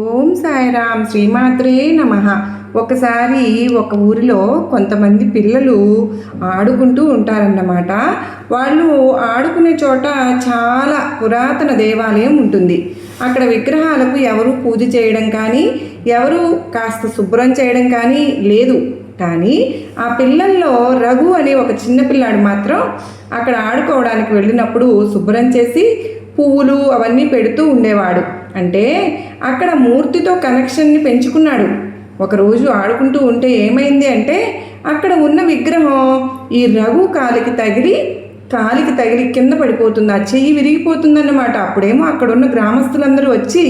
ఓం సాయిరామ్ శ్రీమాత్రే నమః. ఒకసారి ఒక ఊరిలో కొంతమంది పిల్లలు ఆడుకుంటూ ఉంటారన్నమాట. వాళ్ళు ఆడుకునే చోట చాలా పురాతన దేవాలయం ఉంటుంది. అక్కడ విగ్రహాలకు ఎవరు పూజ చేయడం కానీ, ఎవరు కాస్త శుభ్రం చేయడం కానీ లేదు. కానీ ఆ పిల్లల్లో రఘు అనే ఒక చిన్న పిల్లాడు మాత్రం అక్కడ ఆడుకోవడానికి వెళ్ళినప్పుడు శుభ్రం చేసి పువ్వులు అవన్నీ పెడుతూ ఉండేవాడు. అంటే అక్కడ మూర్తితో కనెక్షన్ని పెంచుకున్నాడు. ఒకరోజు ఆడుకుంటూ ఉంటే ఏమైంది అంటే అక్కడ ఉన్న విగ్రహం ఈ రఘు కాలికి తగిలి కింద పడిపోతుంది. ఆ చెయ్యి విరిగిపోతుందన్నమాట. అప్పుడేమో అక్కడున్న గ్రామస్తులందరూ వచ్చి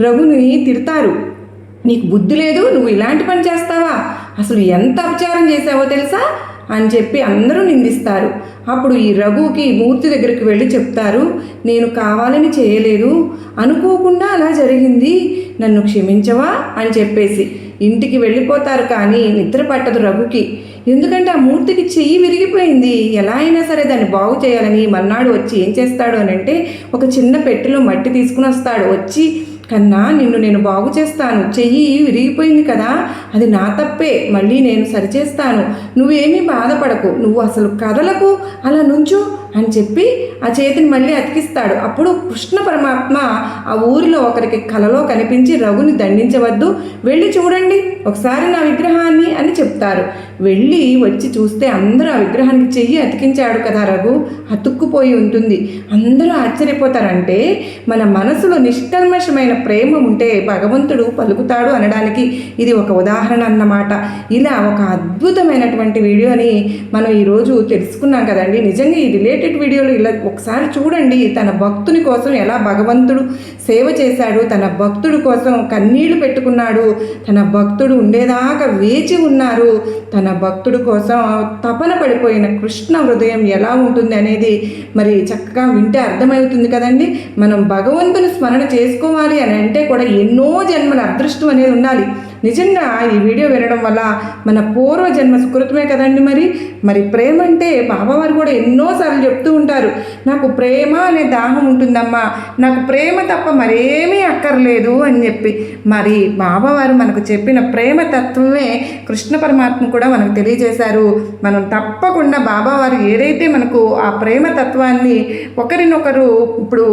రఘుని తిడతారు. నీకు బుద్ధి లేదు, నువ్వు ఇలాంటి పని చేస్తావా, అసలు ఎంత అపచారం చేసావో తెలుసా అని చెప్పి అందరూ నిందిస్తారు. అప్పుడు ఈ రఘుకి మూర్తి దగ్గరికి వెళ్ళి చెప్తారు, నేను కావాలని చేయలేదు, అనుకోకుండా అలా జరిగింది, నన్ను క్షమించవా అని చెప్పేసి ఇంటికి వెళ్ళిపోతారు. కానీ నిద్ర పట్టదు రఘుకి. ఎందుకంటే ఆ మూర్తికి చెయ్యి విరిగిపోయింది. ఎలా అయినా సరే దాన్ని బాగు చేయాలని మర్నాడు వచ్చి ఏం చేస్తాడు అని అంటే ఒక చిన్న పెట్టెలో మట్టి తీసుకుని వస్తాడు. వచ్చి కన్నా నిన్ను నేను బాగు చేస్తాను, చెయ్యి విరిగిపోయింది కదా, అది నా తప్పే, మళ్ళీ నేను సరిచేస్తాను, నువ్వేమీ బాధపడకు, నువ్వు అసలు కదలకు, అలా నుంచు అని చెప్పి ఆ చేతిని మళ్ళీ అతికిస్తాడు. అప్పుడు కృష్ణ పరమాత్మ ఆ ఊరిలో ఒకరికి కలలో కనిపించి రఘుని దండించవద్దు, వెళ్ళి చూడండి ఒకసారి నా విగ్రహాన్ని అని చెప్తారు. వెళ్ళి వచ్చి చూస్తే అందరూ ఆ విగ్రహానికి చెయ్యి అతికించాడు కదా రఘు, అతుక్కుపోయి ఉంటుంది. అందరూ ఆశ్చర్యపోతారంటే మన మనసులో నిష్కల్మషమైన ప్రేమ ఉంటే భగవంతుడు పలుకుతాడు అనడానికి ఇది ఒక ఉదాహరణ అన్నమాట. ఇలా ఒక అద్భుతమైనటువంటి వీడియోని మనం ఈరోజు తెలుసుకున్నాం కదండి. నిజంగా ఈ రిలేటెడ్ వీడియోలు ఇలా ఒకసారి చూడండి. తన భక్తుని కోసం ఎలా భగవంతుడు సేవ చేశాడు, తన భక్తుడి కోసం కన్నీళ్లు పెట్టుకున్నాడు, తన భక్తుడు ఉండేదాకా వేచి ఉన్నారు, తన భక్తుడి కోసం తపన పడిపోయిన కృష్ణ హృదయం ఎలా ఉంటుంది అనేది మరి చక్కగా వింటే అర్థమవుతుంది కదండి. మనం భగవంతుని స్మరణ చేసుకోవాలి అని అంటే కూడా ఎన్నో జన్మల అదృష్టం అనేది ఉండాలి. నిజంగా ఈ వీడియో వినడం వల్ల మన పూర్వజన్మ సుకృతమే కదండి. మరి ప్రేమ అంటే బాబావారు కూడా ఎన్నోసార్లు చెప్తూ ఉంటారు, నాకు ప్రేమ అనే దాహం ఉంటుందమ్మా, నాకు ప్రేమ తప్ప మరేమీ అక్కర్లేదు అని చెప్పి. మరి బాబావారు మనకు చెప్పిన ప్రేమ తత్వమే కృష్ణ పరమాత్మ కూడా మనకు తెలియజేశారు. మనం తప్పకుండా బాబావారు ఏదైతే మనకు ఆ ప్రేమ తత్వాన్ని ఒకరినొకరు ఇప్పుడు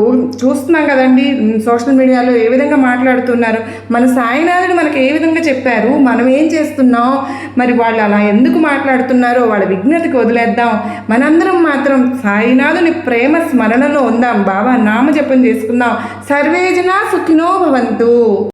చూస్తున్నాం కదండి, సోషల్ మీడియాలో ఏ విధంగా మాట్లాడుతున్నారు, మన సాయినాథుడు మనకు ఏ విధంగా చెప్పారు, మనం ఏం చేస్తున్నాం, మరి వాళ్ళు అలా ఎందుకు మాట్లాడుతున్నారో వాళ్ళ విజ్ఞతకి వదిలేద్దాం. మనందరం మాత్రం సాయినాథుని ప్రేమ స్మరణలో ఉందాం, బాబా నామజపం చేసుకుందాం. సర్వేజన సుఖినో భవంతు.